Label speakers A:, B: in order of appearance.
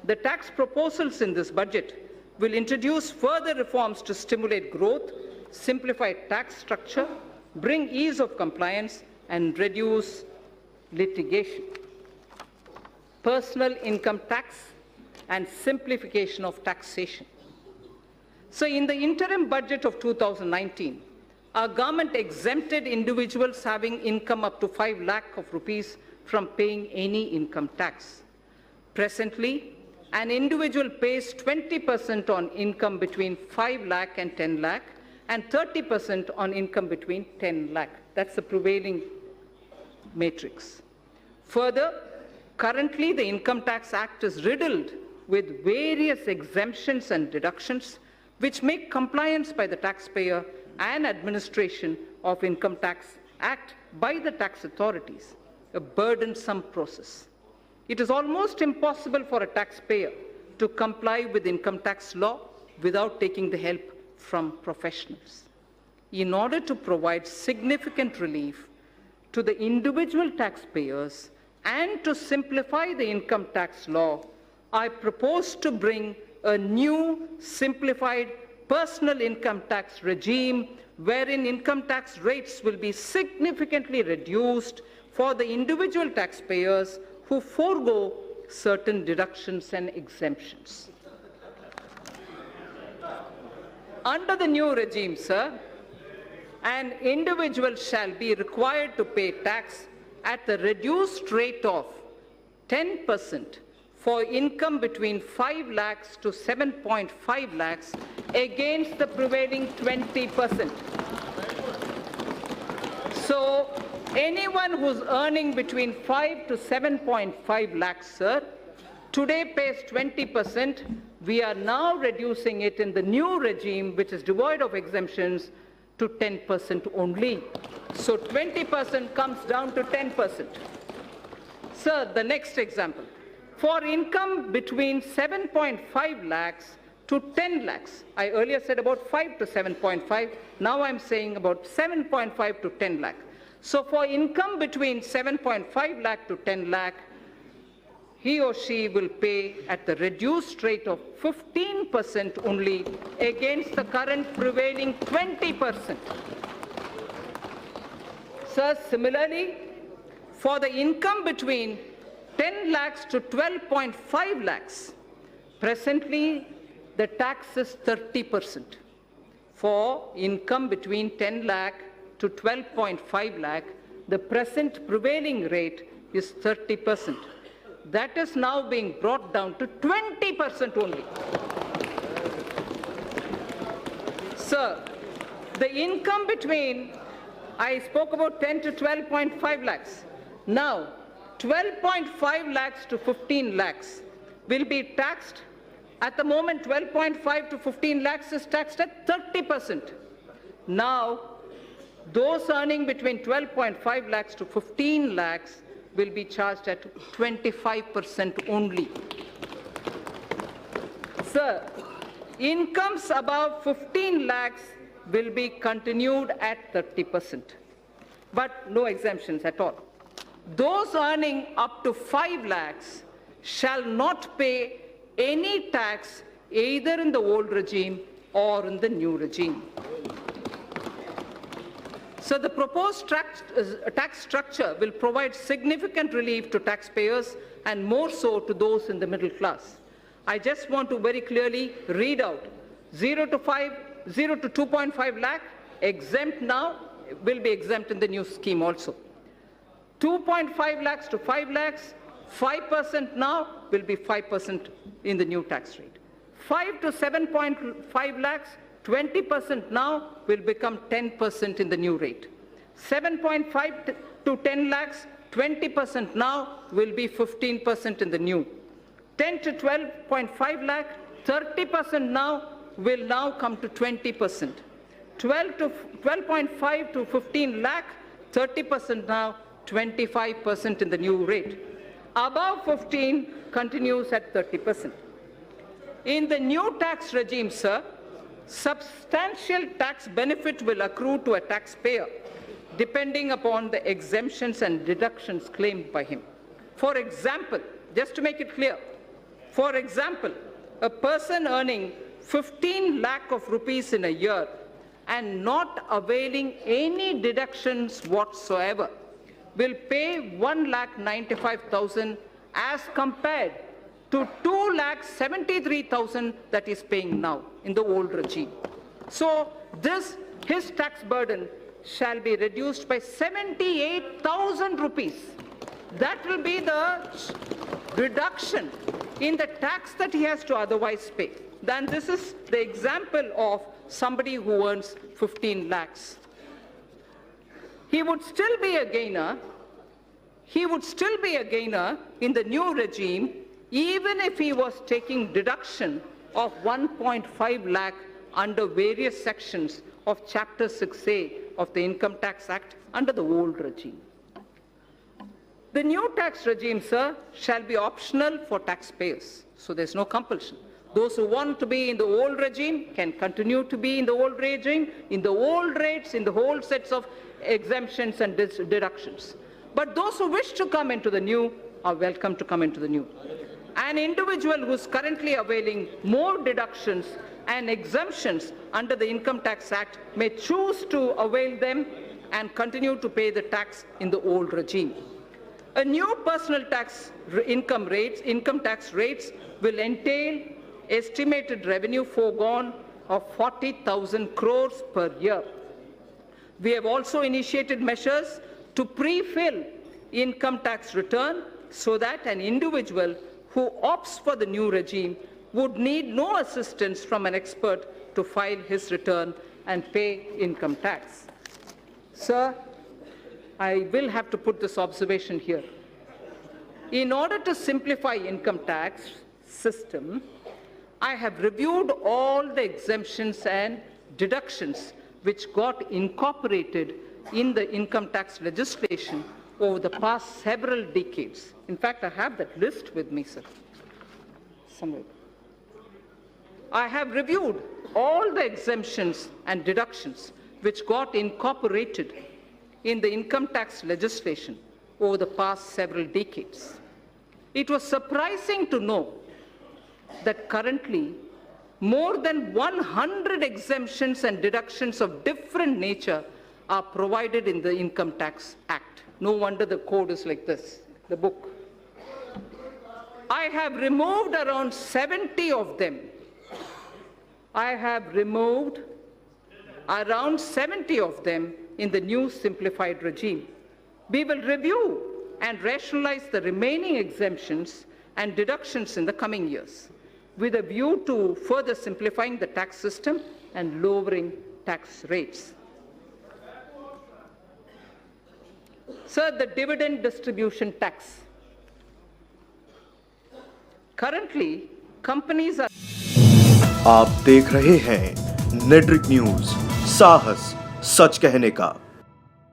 A: The tax proposals in this budget will introduce further reforms to stimulate growth, simplify tax structure, bring ease of compliance, and reduce litigation. Personal income tax and simplification of taxation. So in the interim budget of 2019, our government exempted individuals having income up to 5 lakh of rupees from paying any income tax. Presently, an individual pays 20% on income between 5 lakh and 10 lakh and 30% on income between 10 lakh. That's the prevailing matrix. Further, currently the Income Tax Act is riddled with various exemptions and deductions which make compliance by the taxpayer and administration of Income Tax Act by the tax authorities a burdensome process. It is almost impossible for a taxpayer to comply with income tax law without taking the help from professionals. In order to provide significant relief to the individual taxpayers and to simplify the income tax law, I propose to bring a new simplified personal income tax regime wherein income tax rates will be significantly reduced for the individual taxpayers who forego certain deductions and exemptions. Under the new regime, sir, an individual shall be required to pay tax at the reduced rate of 10% for income between 5 lakhs to 7.5 lakhs against the prevailing 20%. So, anyone who's earning between 5 to 7.5 lakhs, sir, today pays 20%. We are now reducing it in the new regime, which is devoid of exemptions, to 10% only. So 20% comes down to 10%. Sir, the next example. For income between 7.5 lakhs to 10 lakhs, I earlier said about 5 to 7.5, now I'm saying about 7.5 to 10 lakh. So for income between 7.5 lakh to 10 lakh, he or she will pay at the reduced rate of 15% only against the current prevailing 20%. Sir, similarly, for the income between 10 lakhs to 12.5 lakhs, presently the tax is 30%. For income between 10 lakh to 12.5 lakh, the present prevailing rate is 30%. That is now being brought down to 20% only. Sir, the income between, I spoke about 10 to 12.5 lakhs. Now, 12.5 lakhs to 15 lakhs will be taxed. At the moment, 12.5 to 15 lakhs is taxed at 30%. Now, those earning between 12.5 lakhs to 15 lakhs will be charged at 25% only. Sir, incomes above 15 lakhs will be continued at 30%, but no exemptions at all. Those earning up to 5 lakhs shall not pay any tax either in the old regime or in the new regime. So the proposed tax structure will provide significant relief to taxpayers and more so to those in the middle class. I just want to very clearly read out 0 to 2.5 lakh, exempt now, will be exempt in the new scheme also. 2.5 lakhs to 5 lakhs, 5% now will be 5% in the new tax rate. 5 to 7.5 lakhs, 20% now will become 10% in the new rate. 7.5 to 10 lakhs, 20% now will be 15% in the new. 10 to 12.5 lakh, 30% now will now come to 20%. 12.5 to 15 lakh, 30% now, 25% in the new rate. Above 15 continues at 30%. In the new tax regime, sir, substantial tax benefit will accrue to a taxpayer depending upon the exemptions and deductions claimed by him. For example, just to make it clear, For example, a person earning 15 lakh of rupees in a year and not availing any deductions whatsoever will pay 1,95,000 as compared to 2,73,000 that is paying now in the old regime. So his tax burden shall be reduced by 78,000 rupees. That will be the reduction in the tax that he has to otherwise pay. Then this is the example of somebody who earns 15 lakhs. He would still be a gainer. He would still be a gainer in the new regime, even if he was taking deduction of 1.5 lakh under various sections of Chapter 6A of the Income Tax Act under the old regime. The new tax regime, sir, shall be optional for taxpayers, so there's no compulsion. Those who want to be in the old regime can continue to be in the old regime, in the old rates, in the whole sets of exemptions and deductions. But those who wish to come into the new are welcome to come into the new. An individual who is currently availing more deductions and exemptions under the Income Tax Act may choose to avail them and continue to pay the tax in the old regime. A new personal tax income tax rates will entail estimated revenue foregone of 40,000 crores per year. We have also initiated measures to pre-fill income tax return so that an individual who opts for the new regime would need no assistance from an expert to file his return and pay income tax. Sir, I will have to put this observation here. In order to simplify income tax system, I have reviewed all the exemptions and deductions which got incorporated in the income tax legislation over the past several decades. In fact, I have that list with me, sir, somewhere. I have reviewed all the exemptions and deductions which got incorporated in the income tax legislation over the past several decades. It was surprising to know that currently more than 100 exemptions and deductions of different nature are provided in the Income Tax Act. No wonder the code is like this, the book. I have removed around 70 of them. I have removed around 70 of them in the new simplified regime. We will review and rationalize the remaining exemptions and deductions in the coming years, with a view to further simplifying the tax system and lowering tax rates. Sir, the dividend distribution tax. Currently, companies are...
B: आप देख रहे हैं नेट्रिक news, साहस सच कहने का।